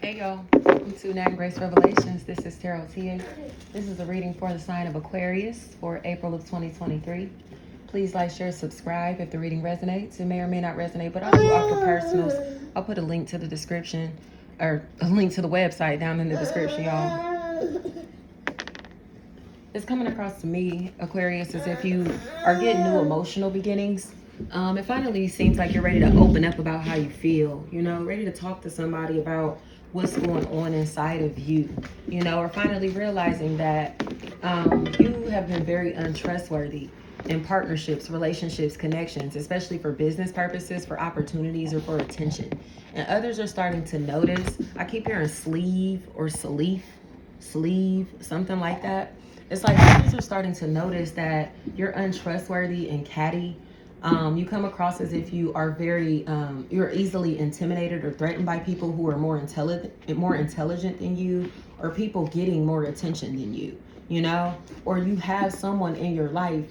Hey y'all, welcome to Nat and Grace Revelations. This is Tarot Tia. This is a reading for the sign of Aquarius for April of 2023. Please like, share, subscribe if the reading resonates. It may or may not resonate, but I do offer personals. I'll put a link to the description, or a link to the website down in the description, y'all. It's coming across to me, Aquarius, as if you are getting new emotional beginnings. It finally seems like you're ready to open up about how you feel, ready to talk to somebody about what's going on inside of you, or finally realizing that you have been very untrustworthy in partnerships, relationships, connections, especially for business purposes, for opportunities, or for attention. And others are starting to notice. I keep hearing sleeve or sleeve, something like that. It's like others are starting to notice that you're untrustworthy and catty. You come across as if you are you're easily intimidated or threatened by people who are more intelligent than you, or people getting more attention than you, or you have someone in your life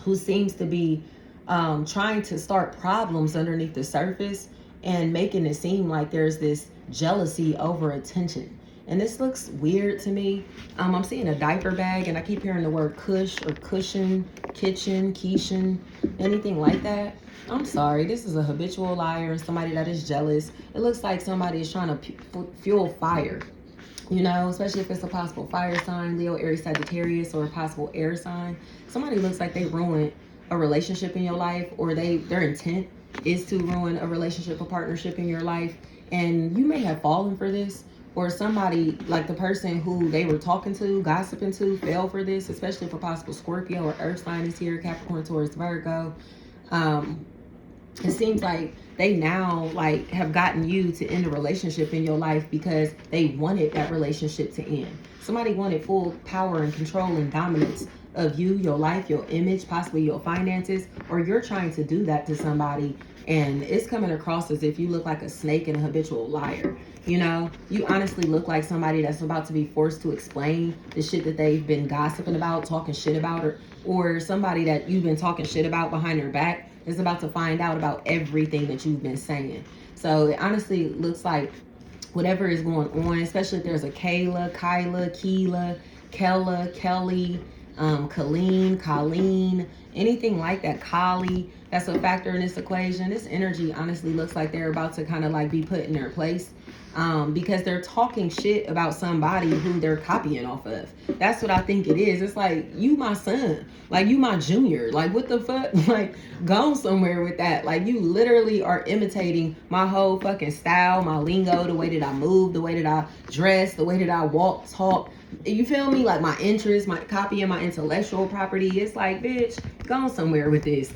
who seems to be trying to start problems underneath the surface and making it seem like there's this jealousy over attention. And this looks weird to me. I'm seeing a diaper bag, and I keep hearing the word cush or cushion, kitchen, quichen, anything like that. I'm sorry, this is a habitual liar, somebody that is jealous. It looks like somebody is trying to fuel fire, especially if it's a possible fire sign, Leo, Aries, Sagittarius, or a possible air sign. Somebody looks like they ruined a relationship in your life, or their intent is to ruin a relationship, a partnership in your life. And you may have fallen for this, or somebody, like the person who they were talking to, gossiping to, fell for this, especially for possible Scorpio or Earth sign is here, Capricorn, Taurus, Virgo. It seems like they now have gotten you to end a relationship in your life because they wanted that relationship to end. Somebody wanted full power and control and dominance of you, your life, your image, possibly your finances, or you're trying to do that to somebody, and it's coming across as if you look like a snake and a habitual liar. You honestly look like somebody that's about to be forced to explain the shit that they've been gossiping about, talking shit about, or somebody that you've been talking shit about behind their back is about to find out about everything that you've been saying. So it honestly looks like whatever is going on, especially if there's a Kayla, Kyla, Keela, Kella, Kelly, Colleen, anything like that, Kali, that's a factor in this equation. This energy honestly looks like they're about to kind of be put in their place, because they're talking shit about somebody who they're copying off of. That's what I think it is. It's like, you my son, you my junior, what the fuck, go somewhere with that. You literally are imitating my whole fucking style, my lingo, the way that I move, the way that I dress, the way that I walk, talk. You feel me? My interests, my copying my intellectual property. It's like, bitch, go somewhere with this.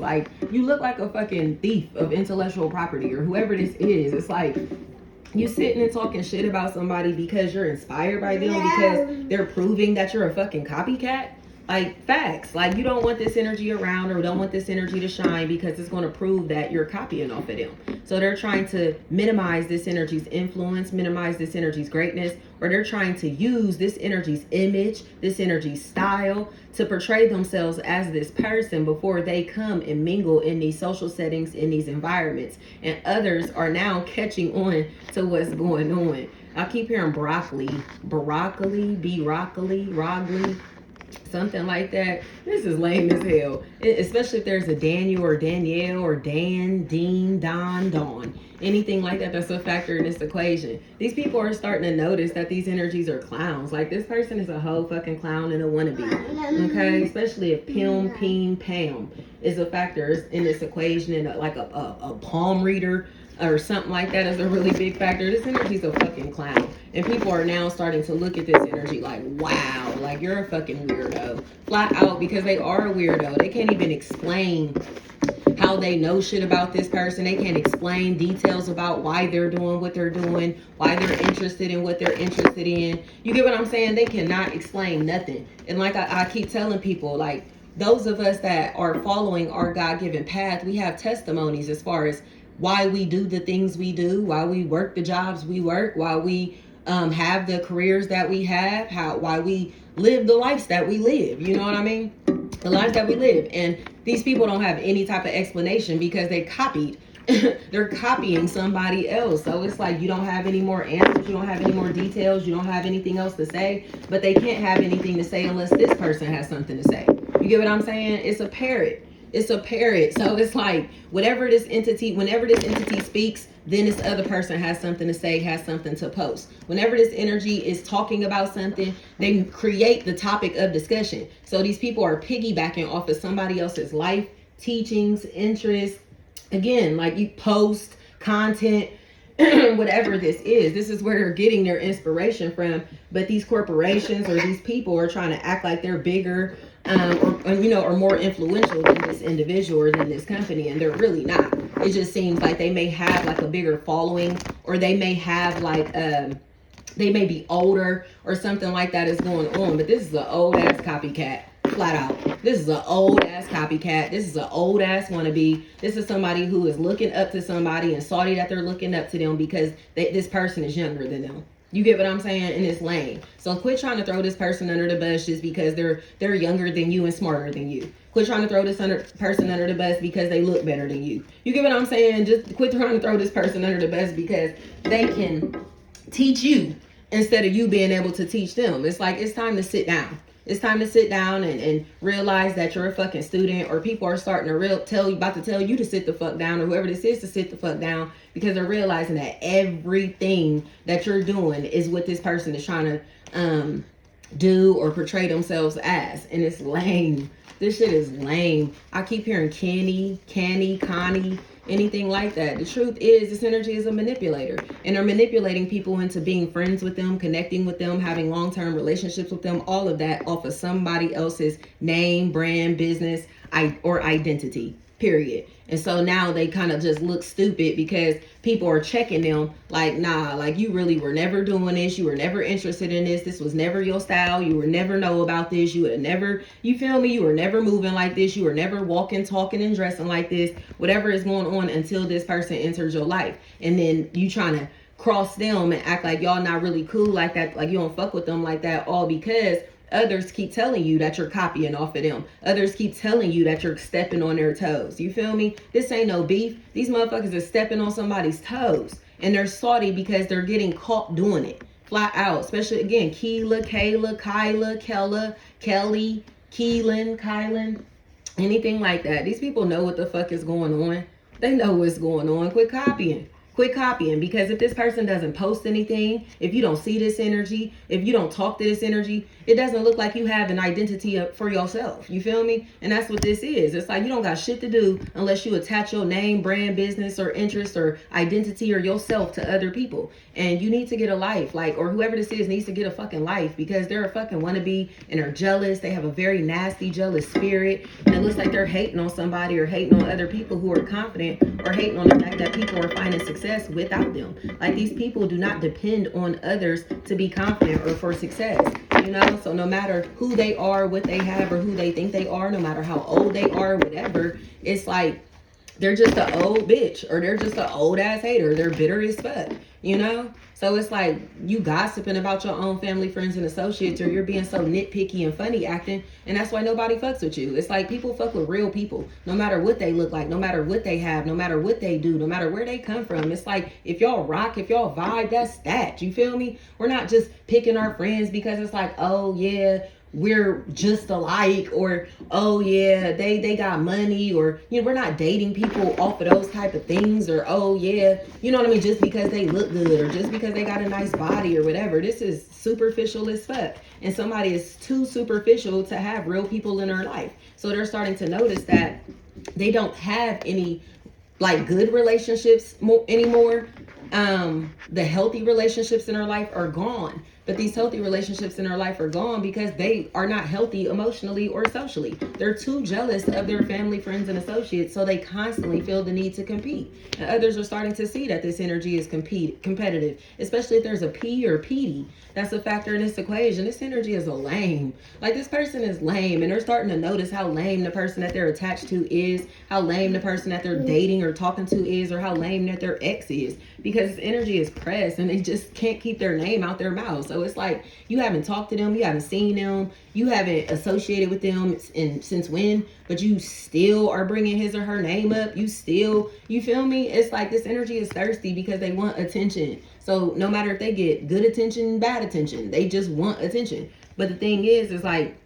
You look like a fucking thief of intellectual property, or whoever this is. It's like you sitting and talking shit about somebody because you're inspired by them, because they're proving that you're a fucking copycat. Facts. You don't want this energy around, or don't want this energy to shine, because it's going to prove that you're copying off of them. So they're trying to minimize this energy's influence, minimize this energy's greatness, or they're trying to use this energy's image, this energy's style, to portray themselves as this person before they come and mingle in these social settings, in these environments. And others are now catching on to what's going on. I keep hearing broccoli, something like that. This is lame as hell, especially if there's a Daniel or Danielle or Dan, Dean, Don, Dawn, anything like that that's a factor in this equation. These people are starting to notice that these energies are clowns. This person is a whole fucking clown and a wannabe, okay? Especially if Pim, Peen, Pam is a factor in this equation, and a palm reader or something like that is a really big factor. This energy's a fucking clown. And people are now starting to look at this energy wow, you're a fucking weirdo. Flat out, because they are a weirdo. They can't even explain how they know shit about this person. They can't explain details about why they're doing what they're doing, why they're interested in what they're interested in. You get what I'm saying? They cannot explain nothing. And I keep telling people, those of us that are following our God-given path, we have testimonies as far as why we do the things we do, why we work the jobs we work, why we have the careers that we have, why we live the lives that we live. You know what I mean? The lives that we live. And these people don't have any type of explanation, because they copied they're copying somebody else. So it's like you don't have any more answers, you don't have any more details, you don't have anything else to say, but they can't have anything to say unless this person has something to say. You get what I'm saying? It's a parrot. It's a parrot. So it's like whenever this entity speaks, then this other person has something to say, has something to post. Whenever this energy is talking about something, they create the topic of discussion. So these people are piggybacking off of somebody else's life, teachings, interests. Again, like you post content, whatever this is where they're getting their inspiration from. But these corporations or these people are trying to act like they're bigger or more influential than this individual or than this company, and they're really not. It just seems like they may have like a bigger following, or they may have like they may be older or something like that is going on. But this is an old ass copycat. Flat out. This is an old ass copycat. This is an old ass wannabe. This is somebody who is looking up to somebody and salty that they're looking up to them because this person is younger than them. You get what I'm saying? And it's lame. So quit trying to throw this person under the bus just because they're younger than you and smarter than you. Quit trying to throw this person under the bus because they look better than you. You get what I'm saying? Just quit trying to throw this person under the bus because they can teach you instead of you being able to teach them. It's like, it's time to sit down. It's time to sit down and realize that you're a fucking student, or people are starting to about to tell you to sit the fuck down, or whoever this is to sit the fuck down, because they're realizing that everything that you're doing is what this person is trying to do or portray themselves as. And it's lame. This shit is lame. I keep hearing canny, Connie, anything like that. The truth is, this energy is a manipulator, and they're manipulating people into being friends with them, connecting with them, having long-term relationships with them, all of that off of somebody else's name, brand, business, or identity, period. And so now they kind of just look stupid because people are checking them like, nah, like you really were never doing this. You were never interested in this. This was never your style. You would never know about this. You would never, you feel me? You were never moving like this. You were never walking, talking, and dressing like this. Whatever is going on until this person enters your life. And then you trying to cross them and act like y'all not really cool like that. Like you don't fuck with them like that, all because others keep telling you that you're copying off of them. Others keep telling you that you're stepping on their toes. You feel me? This ain't no beef. These motherfuckers are stepping on somebody's toes. And they're salty because they're getting caught doing it. Flat out. Especially, again, Keela, Kayla, Kyla, Kella, Kelly, Keelan, Kylan. Anything like that. These people know what the fuck is going on. They know what's going on. Quit copying. Quit copying, because if this person doesn't post anything, if you don't see this energy, if you don't talk to this energy, it doesn't look like you have an identity for yourself. You feel me? And that's what this is. It's like you don't got shit to do unless you attach your name, brand, business, or interest, or identity, or yourself to other people. And you need to get a life, like, or whoever this is needs to get a fucking life, because they're a fucking wannabe and are jealous. They have a very nasty, jealous spirit. And it looks like they're hating on somebody or hating on other people who are confident, or hating on the fact that people are finding success without them. Like, these people do not depend on others to be confident or for success, you know? So no matter who they are, what they have, or who they think they are, no matter how old they are, whatever, it's like they're just an old bitch, or they're just an old ass hater. They're bitter as fuck, you know? So it's like you gossiping about your own family, friends, and associates, or you're being so nitpicky and funny acting, and that's why nobody fucks with you. It's like people fuck with real people, no matter what they look like, no matter what they have, no matter what they do, no matter where they come from. It's like if y'all rock, if y'all vibe, that's that. You feel me? We're not just picking our friends because it's like, oh yeah, we're just alike, or oh yeah, they got money, or you know, we're not dating people off of those type of things, or oh yeah, you know what I mean, just because they look good, or just because they got a nice body, or whatever. This is superficial as fuck, and somebody is too superficial to have real people in their life. So they're starting to notice that they don't have any like good relationships anymore. The healthy relationships in her life are gone. But these healthy relationships in her life are gone because they are not healthy emotionally or socially. They're too jealous of their family, friends, and associates, so they constantly feel the need to compete. And others are starting to see that this energy is competitive, especially if there's a P or PD. That's a factor in this equation. This energy is a lame. Like, this person is lame, and they're starting to notice how lame the person that they're attached to is, how lame the person that they're dating or talking to is, or how lame that their ex is, because this energy is pressed and they just can't keep their name out their mouth. So So it's like you haven't talked to them, you haven't seen them, you haven't associated with them since when, but you still are bringing his or her name up. You feel me? It's like this energy is thirsty because they want attention. So no matter if they get good attention, bad attention, they just want attention. But the thing is like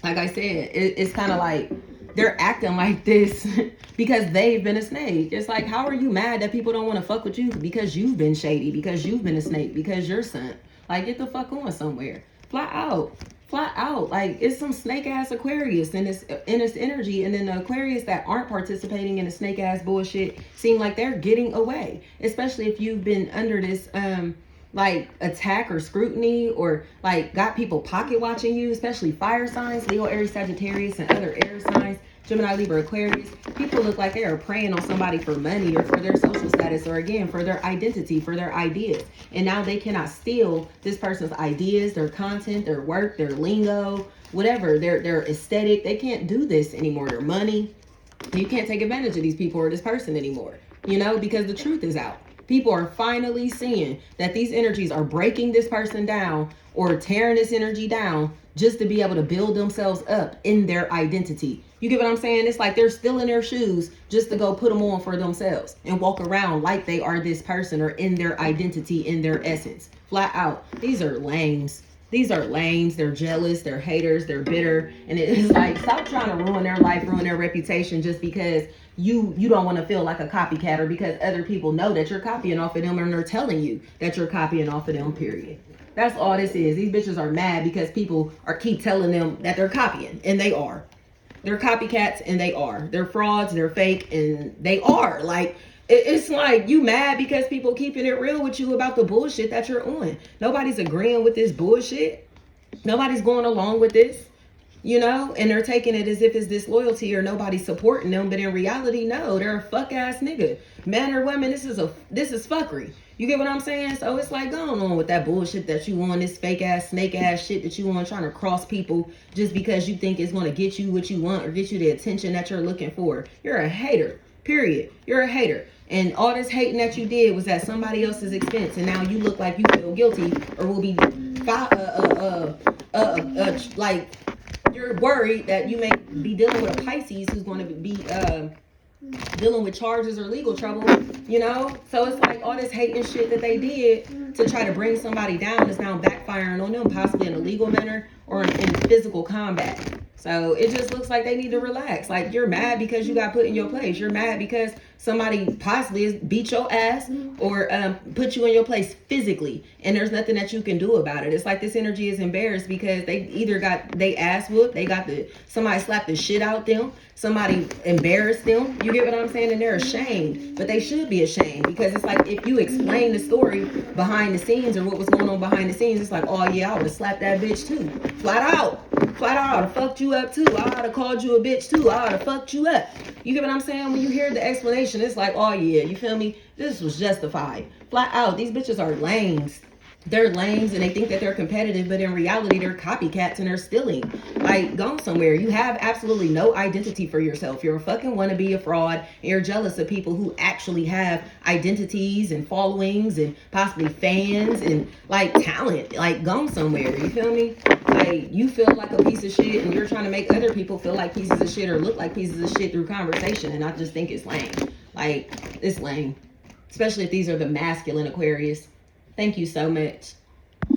I said, it's kind of like they're acting like this because they've been a snake. It's like, how are you mad that people don't want to fuck with you? Because you've been shady, because you've been a snake, because you're sent. Like, get the fuck on somewhere. Fly out. Like, it's some snake ass Aquarius in this energy, and then the Aquarius that aren't participating in the snake ass bullshit seem like they're getting away. Especially if you've been under this like attack or scrutiny, or like got people pocket watching you, especially fire signs, Leo, Aries, Sagittarius, and other air signs, Gemini, Libra, Aquarius. People look like they are preying on somebody for money or for their social status, or again for their identity, for their ideas. And now they cannot steal this person's ideas, their content, their work, their lingo, whatever, their aesthetic. They can't do this anymore. Their money. You can't take advantage of these people or this person anymore, you know, because the truth is out. People are finally seeing that these energies are breaking this person down or tearing this energy down just to be able to build themselves up in their identity. You get what I'm saying? It's like they're still in their shoes just to go put them on for themselves and walk around like they are this person or in their identity, in their essence. Flat out. These are lames. These are lames. They're jealous. They're haters. They're bitter. And it's like, stop trying to ruin their life, ruin their reputation just because you don't want to feel like a copycat, or because other people know that you're copying off of them and they're telling you that you're copying off of them, period. That's all this is. These bitches are mad because people keep telling them that they're copying, and they are. They're copycats, and they are. They're frauds, they're fake, and they are. Like, it's like you mad because people keeping it real with you about the bullshit that you're on. Nobody's agreeing with this bullshit. Nobody's going along with this. You know, and they're taking it as if it's disloyalty or nobody's supporting them. But in reality, no, they're a fuck ass nigga. Man or woman, this is fuckery. You get what I'm saying? So it's like, going on with that bullshit that you want, this fake ass, snake ass shit that you want, trying to cross people just because you think it's going to get you what you want or get you the attention that you're looking for. You're a hater, period. You're a hater. And all this hating that you did was at somebody else's expense. And now you look like you feel guilty or will be like, you're worried that you may be dealing with a Pisces who's going to be dealing with charges or legal trouble, you know? So it's like all this hate and shit that they did to try to bring somebody down is now backfiring on them, possibly in a legal manner or in physical combat. So it just looks like they need to relax. Like, you're mad because you got put in your place. You're mad because somebody possibly has beat your ass or put you in your place physically, and there's nothing that you can do about it. It's like this energy is embarrassed because they either got they ass whooped, somebody slapped the shit out them, somebody embarrassed them. You get what I'm saying? And they're ashamed, but they should be ashamed, because it's like if you explain the story behind the scenes or what was going on behind the scenes, it's like, oh yeah, I would have slapped that bitch too. Flat out, I would have fucked you up too. I would have called you a bitch too. I would have fucked you up. You get what I'm saying? When you hear the explanation, it's like, oh yeah, you feel me? This was justified. Flat out, these bitches are lames. They're lames and they think that they're competitive, but in reality, they're copycats and they're stealing. Like, go somewhere. You have absolutely no identity for yourself. You're a fucking wannabe, a fraud, and you're jealous of people who actually have identities and followings and possibly fans and like talent. Like, go somewhere. You feel me? Like, you feel like a piece of shit and you're trying to make other people feel like pieces of shit or look like pieces of shit through conversation. And I just think it's lame. Like, it's lame. Especially if these are the masculine Aquarius. Thank you so much.